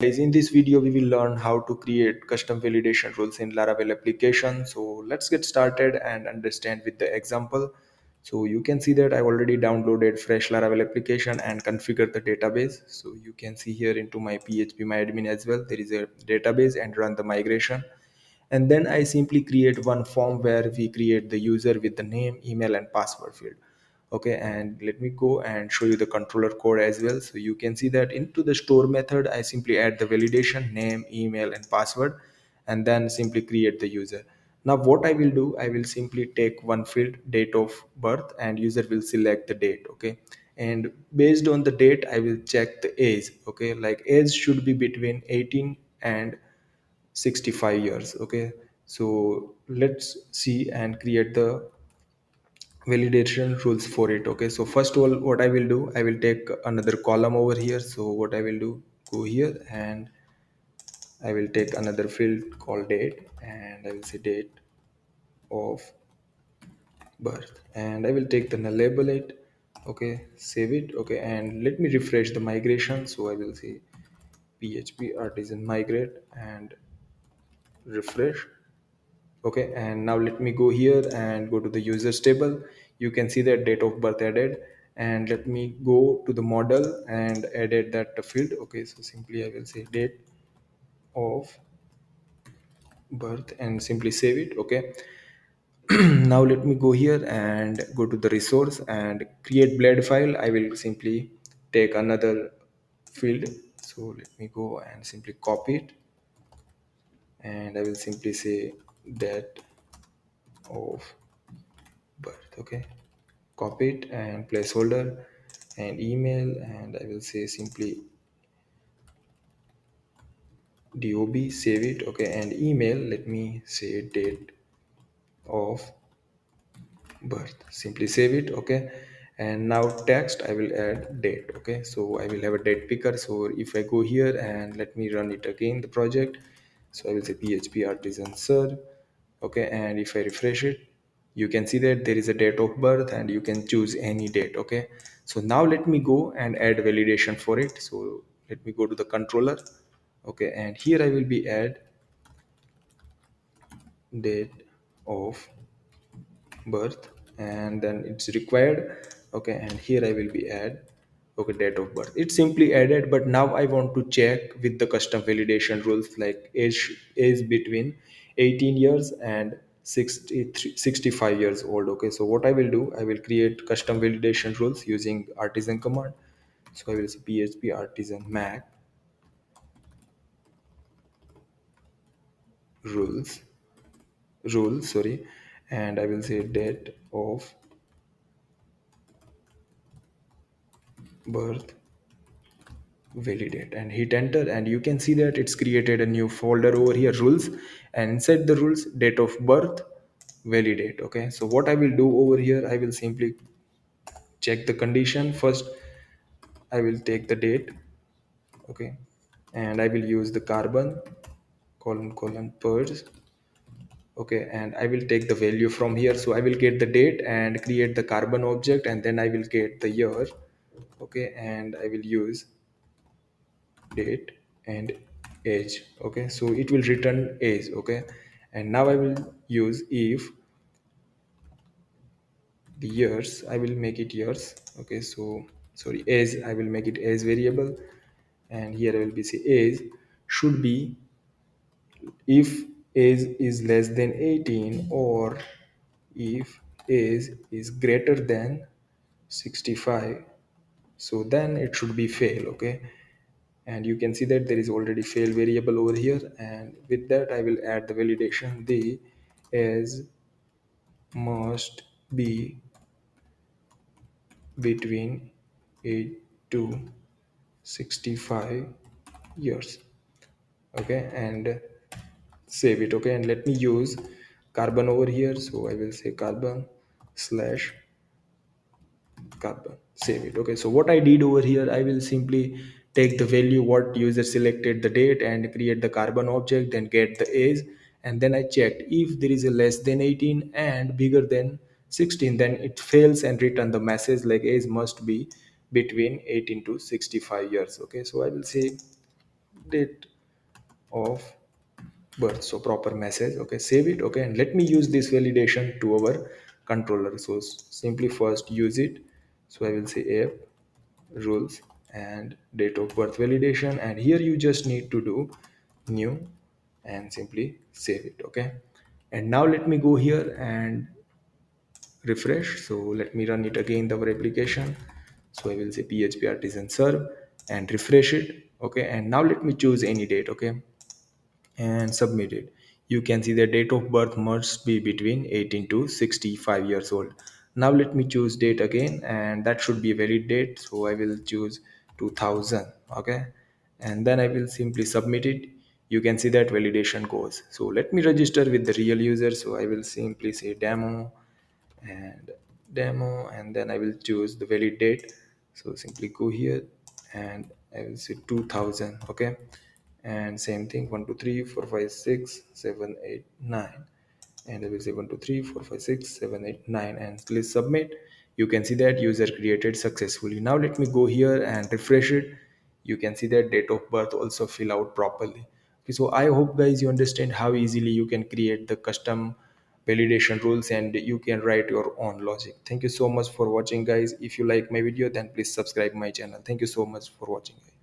Guys, in this video we will learn how to create custom validation rules in Laravel application. So let's get started and understand with the example. So you can see that I already downloaded fresh Laravel application and configured the database. So you can see here into my PHP myadmin as well, there is a database and run the migration. And then I simply create one form where we create the user with the name, email and password field. Okay, and let me go and show you the controller code as well. So you can see that into the store method I simply add the validation name, email and password, and then simply create the user. Now what I will do, I will simply take one field, date of birth, and user will select the date. Okay, and based on the date I will check the age. Okay, like age should be between 18 and 65 years. Okay, so let's see and create the validation rules for it. Okay, so first of all what I will do, I will take another column over here. So what I will do, go here and I will take another field called date, and I will say date of birth, and I will take the null, label it. Okay, save it. Okay, and let me refresh the migration. So I will say php artisan migrate and refresh. Okay, and now let me go here and go to the users table. You can see that date of birth added, and let me go to the model and edit that field. Okay, so simply I will say date of birth and simply save it. Okay, now let me go here and go to the resource and create blade file. I will simply take another field. So let me go and simply copy it, and I will simply say that of birth. Okay, copy it and placeholder and email, and I will say simply dob, save it. Okay, and email, let me say date of birth, simply save it. Okay, and now text I will add date. Okay, so I will have a date picker. So if I go here and let me run it again, the project, so I will say php artisan serve. Okay, and if I refresh it, you can see that there is a date of birth and you can choose any date. Okay, so now let me go and add validation for it. So let me go to the controller. Okay, and here I will be add date of birth, and then it's required. Okay, and here I will be add, okay, date of birth. It's simply added, but now I want to check with the custom validation rules, like age between 18 years and 65 years old. Okay, so what I will do, I will create custom validation rules using artisan command. So I will say php artisan mac rules sorry, and I will say date of birth validate and hit enter, and you can see that it's created a new folder over here, rules, and inside the rules, date of birth validate. Okay, so what I will do over here, I will simply check the condition first. I will take the date. Okay, and I will use the carbon colon purge. Okay, and I will take the value from here. So I will get the date and create the carbon object, and then I will get the year. Okay, and I will use date and age. Okay, so it will return age. Okay, and now I will use if the years, I will make it years. Okay, so sorry, age, I will make it age variable, and here I will be say age should be, if age is less than 18, or if age is greater than 65, so then it should be fail. Okay, and you can see that there is already fail variable over here, and with that I will add the validation, the as must be between 8 to 65 years. Okay, and save it. Okay, and let me use carbon over here. So I will say carbon slash carbon, save it. Okay, so what I did over here, I will simply take the value what user selected, the date, and create the carbon object, then get the age, and then I checked if there is a less than 18 and bigger than 16, then it fails and return the message like age must be between 18 to 65 years. Okay, so I will say date of birth, so proper message. Okay, save it. Okay, and let me use this validation to our controller. So simply first use it. So I will say app rules and date of birth validation, and here you just need to do new and simply save it. Okay, and now let me go here and refresh. So let me run it again, our application. So I will say php artisan serve and refresh it. Okay, and now let me choose any date. Okay, and submit it. You can see the date of birth must be between 18 to 65 years old. Now let me choose date again, and that should be a valid date. So I will choose 2000. Okay, and then I will simply submit it. You can see that validation goes. So let me register with the real user. So I will simply say and demo, and then I will choose the valid date. So simply go here and I will say 2000. Okay, and same thing, 1 2 3 4 5 6 7 8 9, and I will say 1 2 3 4 5 6 7 8 9, and click submit. You can see that user created successfully. Now let me go here and refresh it. You can see that date of birth also fill out properly. Okay, so I hope guys you understand how easily you can create the custom validation rules and you can write your own logic. Thank you so much for watching guys. If you like my video, then please subscribe my channel. Thank you so much for watching guys.